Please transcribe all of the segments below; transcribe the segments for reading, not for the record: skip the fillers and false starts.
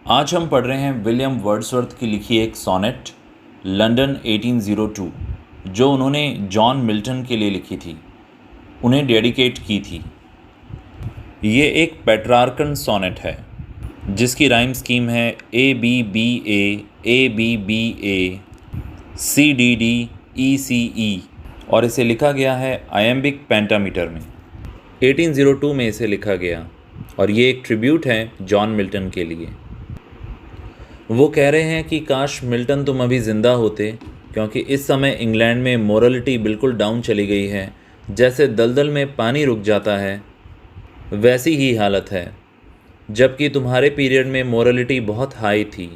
आज हम पढ़ रहे हैं विलियम वर्ड्सवर्थ की लिखी एक सोनेट लंदन 1802 जो उन्होंने जॉन मिल्टन के लिए लिखी थी, उन्हें डेडिकेट की थी। ये एक पेट्रार्कन सोनेट है जिसकी राइम स्कीम है ABBA CDD ECE और इसे लिखा गया है आयम्बिक पेंटामीटर में। 1802 में इसे लिखा गया और ये एक ट्रिब्यूट है जॉन मिल्टन के लिए। वो कह रहे हैं कि काश मिल्टन तुम अभी ज़िंदा होते, क्योंकि इस समय इंग्लैंड में मोरलिटी बिल्कुल डाउन चली गई है। जैसे दलदल में पानी रुक जाता है वैसी ही हालत है, जबकि तुम्हारे पीरियड में मोरलिटी बहुत हाई थी।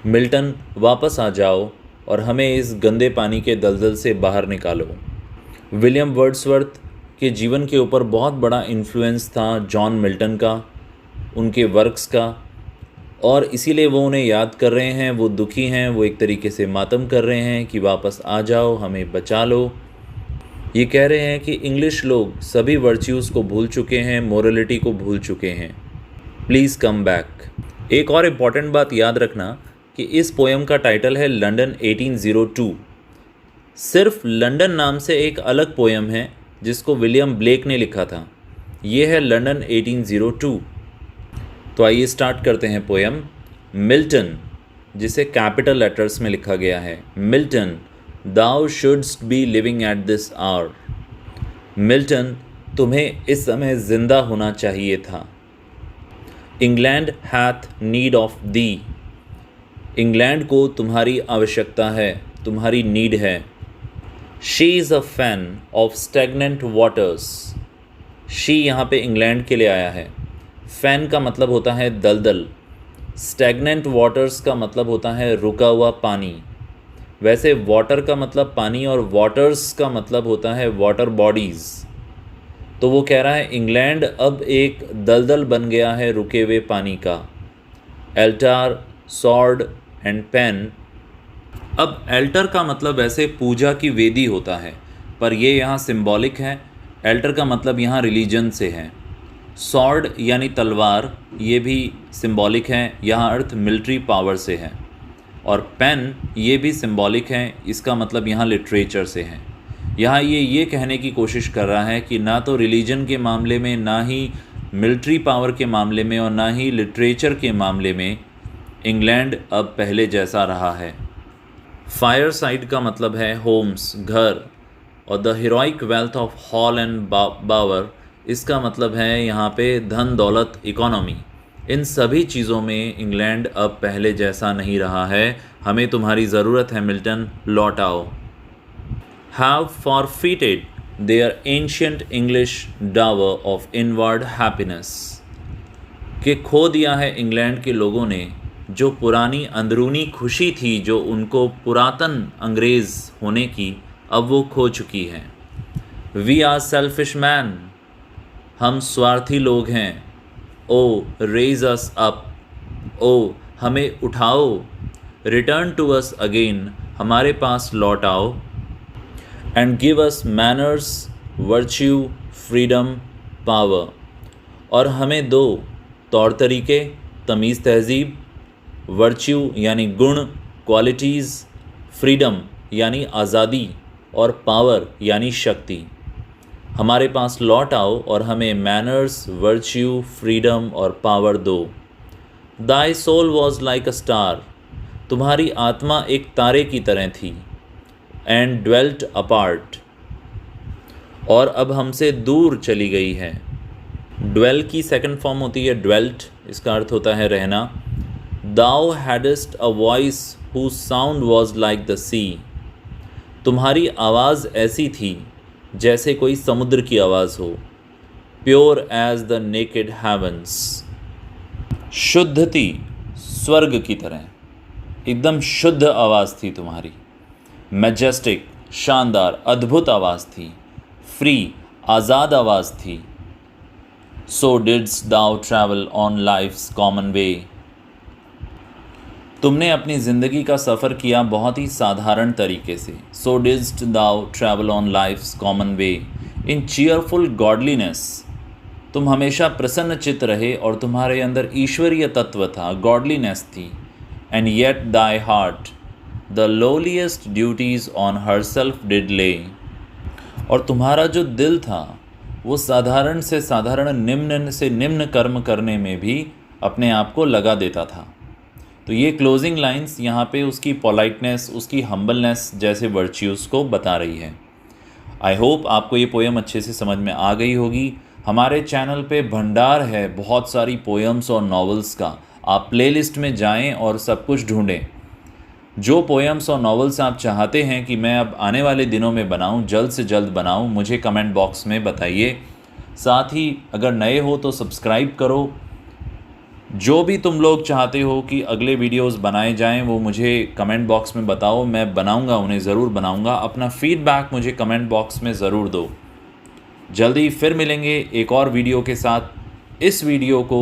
मिल्टन, वापस आ जाओ और हमें इस गंदे पानी के दलदल से बाहर निकालो। विलियम वर्ड्सवर्थ के जीवन के ऊपर बहुत बड़ा इन्फ्लुएंस था जॉन मिल्टन का, उनके वर्क्स का, और इसीलिए वो उन्हें याद कर रहे हैं। वो दुखी हैं, वो एक तरीके से मातम कर रहे हैं कि वापस आ जाओ, हमें बचा लो। ये कह रहे हैं कि इंग्लिश लोग सभी वर्च्यूज़ को भूल चुके हैं, मोरलिटी को भूल चुके हैं, प्लीज़ कम बैक। एक और इम्पॉर्टेंट बात याद रखना कि इस पोएम का टाइटल है लंदन 1802। सिर्फ लंदन नाम से एक अलग पोएम है जिसको विलियम ब्लेक ने लिखा था, ये है लंदन 1802। तो आइए स्टार्ट करते हैं पोएम। मिल्टन, जिसे कैपिटल लेटर्स में लिखा गया है, Milton, thou shouldst be living at this hour. Milton, तुम्हें इस समय जिंदा होना चाहिए था। England hath need of thee. England को तुम्हारी आवश्यकता है, तुम्हारी नीड है। She is a fen of stagnant waters. She यहाँ पे इंग्लैंड के लिए आया है। फैन का मतलब होता है दलदल, स्टैगनेंट वाटर्स का मतलब होता है रुका हुआ पानी। वैसे वाटर का मतलब पानी और वाटर्स का मतलब होता है वाटर बॉडीज़। तो वो कह रहा है इंग्लैंड अब एक दलदल बन गया है रुके हुए पानी का। एल्टार, सॉर्ड एंड पेन। अब एल्टर का मतलब वैसे पूजा की वेदी होता है, पर ये यहाँ सिंबॉलिक है। एल्टर का मतलब यहाँ रिलीजन से है। सॉर्ड यानी तलवार, ये भी सिंबॉलिक है, यहाँ अर्थ मिलिट्री पावर से है। और पेन ये भी सिंबॉलिक है, इसका मतलब यहाँ लिटरेचर से है। यहाँ ये कहने की कोशिश कर रहा है कि ना तो रिलीजन के मामले में, ना ही मिलिट्री पावर के मामले में, और ना ही लिटरेचर के मामले में इंग्लैंड अब पहले जैसा रहा है। फायर साइड का मतलब है होम्स, घर, और the heroic wealth of hall and bower, इसका मतलब है यहाँ पे धन दौलत, इकोनॉमी। इन सभी चीज़ों में इंग्लैंड अब पहले जैसा नहीं रहा है। हमें तुम्हारी ज़रूरत है मिल्टन, लौट आओ। Have forfeited their ancient English dower of inward happiness. कि खो दिया है इंग्लैंड के लोगों ने जो पुरानी अंदरूनी खुशी थी, जो उनको पुरातन अंग्रेज़ होने की, अब वो खो चुकी है। वी आर सेल्फिश मैन, हम स्वार्थी लोग हैं। ओ रेज अस अप, ओ हमें उठाओ। रिटर्न टू अस अगेन, हमारे पास लौट आओ। And give us manners, virtue, freedom, power, और हमें दो तौर तरीके, तमीज़ तहजीब, वर्च्यू यानी गुण, क्वालिटीज़, फ्रीडम यानी आज़ादी, और पावर यानी शक्ति। हमारे पास लौट आओ और हमें मैनर्स, वर्च्यू, फ्रीडम और पावर दो। Thy soul was like a star, तुम्हारी आत्मा एक तारे की तरह थी। एंड ड्वेल्ट अपार्ट, और अब हमसे दूर चली गई है। ड्वेल की सेकंड फॉर्म होती है ड्वेल्ट, इसका अर्थ होता है रहना। Thou hadst a voice whose sound was like the sea, तुम्हारी आवाज़ ऐसी थी जैसे कोई समुद्र की आवाज़ हो। Pure as the naked heavens, शुद्ध थी स्वर्ग की तरह, एकदम शुद्ध आवाज़ थी तुम्हारी। मैजेस्टिक, शानदार, अद्भुत आवाज़ थी। फ्री, आज़ाद आवाज़ थी। So didst thou travel on life's common way, तुमने अपनी ज़िंदगी का सफ़र किया बहुत ही साधारण तरीके से। So didst thou travel on life's common way in cheerful godliness, तुम हमेशा प्रसन्न चित्त रहे और तुम्हारे अंदर ईश्वरीय तत्व था, गॉडलीनेस थी। And yet thy heart the lowliest duties on herself did lay. और तुम्हारा जो दिल था वो साधारण से साधारण, निम्न से निम्न कर्म करने में भी अपने आप को लगा देता था। तो ये क्लोजिंग लाइंस यहाँ पे उसकी पोलाइटनेस, उसकी हम्बलनेस जैसे वर्च्यूज़ को बता रही है। आई होप आपको ये पोएम अच्छे से समझ में आ गई होगी। हमारे चैनल पे भंडार है बहुत सारी पोएम्स और नॉवेल्स का। आप प्लेलिस्ट में जाएं और सब कुछ ढूंढें। जो पोएम्स और नॉवेल्स आप चाहते हैं कि मैं अब आने वाले दिनों में बनाऊं, जल्द से जल्द बनाऊं, मुझे कमेंट बॉक्स में बताइए। साथ ही अगर नए हो तो सब्सक्राइब करो। जो भी तुम लोग चाहते हो कि अगले वीडियोस बनाए जाएं वो मुझे कमेंट बॉक्स में बताओ, मैं बनाऊंगा, उन्हें ज़रूर बनाऊंगा। अपना फीडबैक मुझे कमेंट बॉक्स में ज़रूर दो। जल्दी फिर मिलेंगे एक और वीडियो के साथ। इस वीडियो को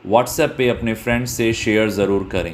व्हाट्सएप पे अपने फ्रेंड्स से शेयर ज़रूर करें।